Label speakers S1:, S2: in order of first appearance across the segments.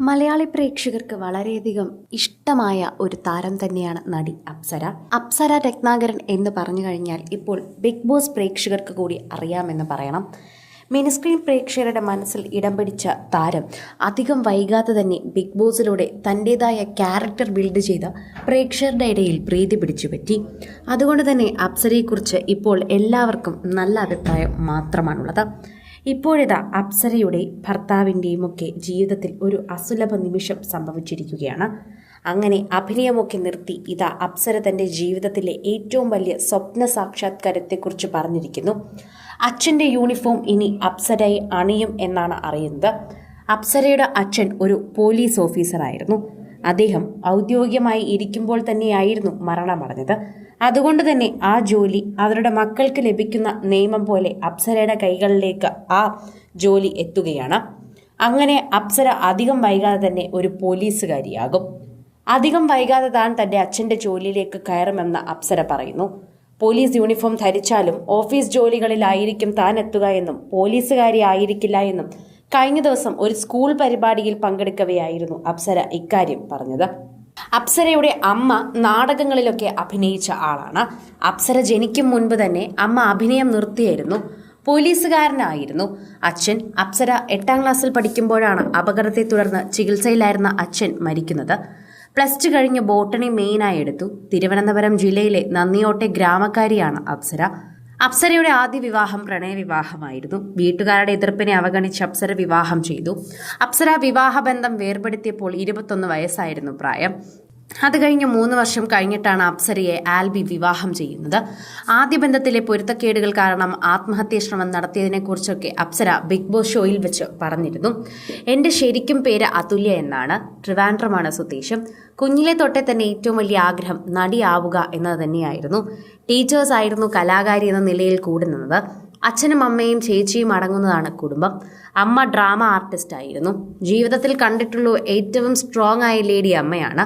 S1: മലയാളി പ്രേക്ഷകർക്ക് വളരെയധികം ഇഷ്ടമായ ഒരു താരം തന്നെയാണ് നടി അപ്സര. അപ്സര രത്നാകരൻ എന്ന് പറഞ്ഞു കഴിഞ്ഞാൽ ഇപ്പോൾ ബിഗ് ബോസ് പ്രേക്ഷകർക്ക് കൂടി അറിയാമെന്ന് പറയണം. മിനിസ്ക്രീൻ പ്രേക്ഷകരുടെ മനസ്സിൽ ഇടം പിടിച്ച താരം അധികം വൈകാതെ തന്നെ ബിഗ് ബോസിലൂടെ തൻ്റെതായ ക്യാരക്ടർ ബിൽഡ് ചെയ്ത പ്രേക്ഷകരുടെ ഇടയിൽ പ്രീതി പിടിച്ചുപറ്റി. അതുകൊണ്ട് തന്നെ അപ്സരയെക്കുറിച്ച് ഇപ്പോൾ എല്ലാവർക്കും നല്ല അഭിപ്രായം മാത്രമാണുള്ളത്. ഇപ്പോഴിതാ അപ്സരയുടെ ഭർത്താവിൻ്റെയും ഒക്കെ ജീവിതത്തിൽ ഒരു അസുലഭ നിമിഷം സംഭവിച്ചിരിക്കുകയാണ്. അങ്ങനെ അഭിനയമൊക്കെ നിർത്തി ഇതാ അപ്സര തൻ്റെ ജീവിതത്തിലെ ഏറ്റവും വലിയ സ്വപ്ന സാക്ഷാത്കാരത്തെക്കുറിച്ച് പറഞ്ഞിരിക്കുന്നു. അച്ഛൻ്റെ യൂണിഫോം ഇനി അപ്സരയെ അണിയും എന്നാണ് അറിയുന്നത്. അപ്സരയുടെ അച്ഛൻ ഒരു പോലീസ് ഓഫീസറായിരുന്നു. അദ്ദേഹം ഔദ്യോഗികമായി ഇരിക്കുമ്പോൾ തന്നെയായിരുന്നു മരണമടഞ്ഞത്. അതുകൊണ്ട് തന്നെ ആ ജോലി അവരുടെ മക്കൾക്ക് ലഭിക്കുന്ന നിയമം പോലെ അപ്സരയുടെ കൈകളിലേക്ക് ആ ജോലി എത്തുകയാണ്. അങ്ങനെ അപ്സര അധികം വൈകാതെ തന്നെ ഒരു പോലീസുകാരിയാകും. അധികം വൈകാതെ താൻ തൻ്റെ അച്ഛൻ്റെ ജോലിയിലേക്ക് കയറുമെന്ന് അപ്സര പറയുന്നു. പോലീസ് യൂണിഫോം ധരിച്ചാലും ഓഫീസ് ജോലികളിലായിരിക്കും താൻ എത്തുക എന്നും പോലീസുകാരി ആയിരിക്കില്ല എന്നും കഴിഞ്ഞ ദിവസം ഒരു സ്കൂൾ പരിപാടിയിൽ പങ്കെടുക്കവെയായിരുന്നു അപ്സര ഇക്കാര്യം പറഞ്ഞത്. അപ്സരയുടെ അമ്മ നാടകങ്ങളിലൊക്കെ അഭിനയിച്ച ആളാണ്. അപ്സര ജനിക്കും മുൻപ് തന്നെ അമ്മ അഭിനയം നിർത്തിയായിരുന്നു. പോലീസുകാരനായിരുന്നു അച്ഛൻ. അപ്സര 8ാം ക്ലാസ്സിൽ പഠിക്കുമ്പോഴാണ് അപകടത്തെ തുടർന്ന് ചികിത്സയിലായിരുന്ന അച്ഛൻ മരിക്കുന്നത്. +2 കഴിഞ്ഞ് ബോട്ടണി മെയിനായി എടുത്തു. തിരുവനന്തപുരം ജില്ലയിലെ നന്ദിയോട്ടെ ഗ്രാമക്കാരിയാണ് അപ്സര. അപ്സരയുടെ ആദ്യ വിവാഹം പ്രണയവിവാഹമായിരുന്നു. വീട്ടുകാരുടെ എതിർപ്പിനെ അവഗണിച്ച് അപ്സര വിവാഹം ചെയ്തു. അപ്സര വിവാഹബന്ധം വേർപെടുത്തിയപ്പോൾ 21 വയസ്സായിരുന്നു പ്രായം. അത് കഴിഞ്ഞ് 3 വർഷം കഴിഞ്ഞിട്ടാണ് അപ്സരയെ ആൽബി വിവാഹം ചെയ്യുന്നത്. ആദ്യ ബന്ധത്തിലെ പൊരുത്തക്കേടുകൾ കാരണം ആത്മഹത്യാശ്രമം നടത്തിയതിനെക്കുറിച്ചൊക്കെ അപ്സര ബിഗ് ബോസ് ഷോയിൽ വെച്ച് പറഞ്ഞിരുന്നു. എൻ്റെ ശരിക്കും പേര് അതുല്യ എന്നാണ്. ട്രിവാൻഡ്രമാണ് സ്വദേശം. കുഞ്ഞിലെ തൊട്ടേ തന്നെ ഏറ്റവും വലിയ ആഗ്രഹം നടിയാവുക എന്നത് തന്നെയായിരുന്നു. ടീച്ചേഴ്സ് ആയിരുന്നു കലാകാരി എന്ന നിലയിൽ കൂടി നിന്നത്. അച്ഛനും അമ്മയും ചേച്ചിയും അടങ്ങുന്നതാണ് കുടുംബം. അമ്മ ഡ്രാമ ആർട്ടിസ്റ്റ് ആയിരുന്നു. ജീവിതത്തിൽ കണ്ടിട്ടുള്ള ഏറ്റവും സ്ട്രോങ് ആയ ലേഡി അമ്മയാണ്.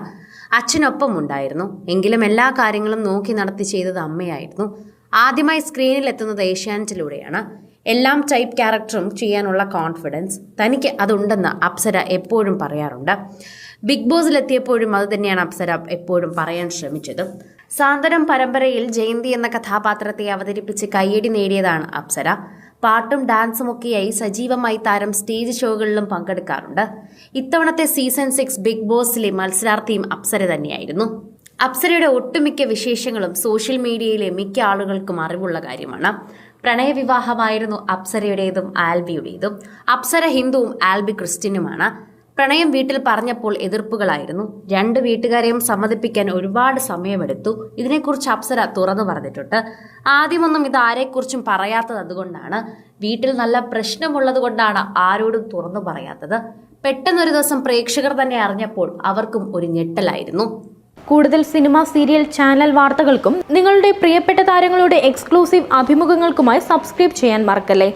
S1: അച്ഛനൊപ്പം ഉണ്ടായിരുന്നു. എങ്കിലും എല്ലാ കാര്യങ്ങളും നോക്കി നടത്തി ചെയ്തത് അമ്മയായിരുന്നു. ആദ്യമായി സ്ക്രീനിൽ എത്തുന്നത് ഏഷ്യാനെറ്റിലൂടെയാണ്. എല്ലാം ടൈപ്പ് ക്യാരക്ടറും ചെയ്യാനുള്ള കോൺഫിഡൻസ് തനിക്ക് അതുണ്ടെന്ന് അപ്സര എപ്പോഴും പറയാറുണ്ട്. ബിഗ് ബോസിലെത്തിയപ്പോഴും അത് തന്നെയാണ് അപ്സര എപ്പോഴും പറയാൻ ശ്രമിച്ചത്. സാന്ത്വനം പരമ്പരയിൽ ജയന്തി എന്ന കഥാപാത്രത്തെ അവതരിപ്പിച്ച് കയ്യടി നേടിയതാണ് അപ്സര. പാട്ടും ഡാൻസും ഒക്കെയായി സജീവമായി താരം സ്റ്റേജ് ഷോകളിലും പങ്കെടുക്കാറുണ്ട്. ഇത്തവണത്തെ സീസൺ 6 ബിഗ് ബോസിലെ മത്സരാർത്ഥിയും അപ്സര തന്നെയായിരുന്നു. അപ്സരയുടെ ഒട്ടുമിക്ക വിശേഷങ്ങളും സോഷ്യൽ മീഡിയയിലെ മിക്ക ആളുകൾക്കും അറിവുള്ള കാര്യമാണ്. പ്രണയവിവാഹമായിരുന്നു അപ്സരയുടേതും ആൽബിയുടേതും. അപ്സര ഹിന്ദുവും ആൽബി ക്രിസ്ത്യനുമാണ്. പ്രണയം വീട്ടിൽ പറഞ്ഞപ്പോൾ എതിർപ്പുകളായിരുന്നു. 2 വീട്ടുകാരെയും സമ്മതിപ്പിക്കാൻ ഒരുപാട് സമയമെടുത്തു. ഇതിനെക്കുറിച്ച് അപ്സര തുറന്നു പറഞ്ഞിട്ടുണ്ട്. ആദ്യമൊന്നും ഇത് ആരെക്കുറിച്ചും പറയാത്തത് അതുകൊണ്ടാണ്. വീട്ടിൽ നല്ല പ്രശ്നമുള്ളത് കൊണ്ടാണ് ആരോടും തുറന്നു പറയാത്തത്. പെട്ടെന്നൊരു ദിവസം പ്രേക്ഷകർ തന്നെ അറിഞ്ഞപ്പോൾ അവർക്കും ഒരു ഞെട്ടലായിരുന്നു.
S2: കൂടുതൽ സിനിമ, സീരിയൽ, ചാനൽ വാർത്തകൾക്കും നിങ്ങളുടെ പ്രിയപ്പെട്ട താരങ്ങളുടെ എക്സ്ക്ലൂസീവ് അഭിമുഖങ്ങൾക്കുമായി സബ്സ്ക്രൈബ് ചെയ്യാൻ മറക്കല്ലേ.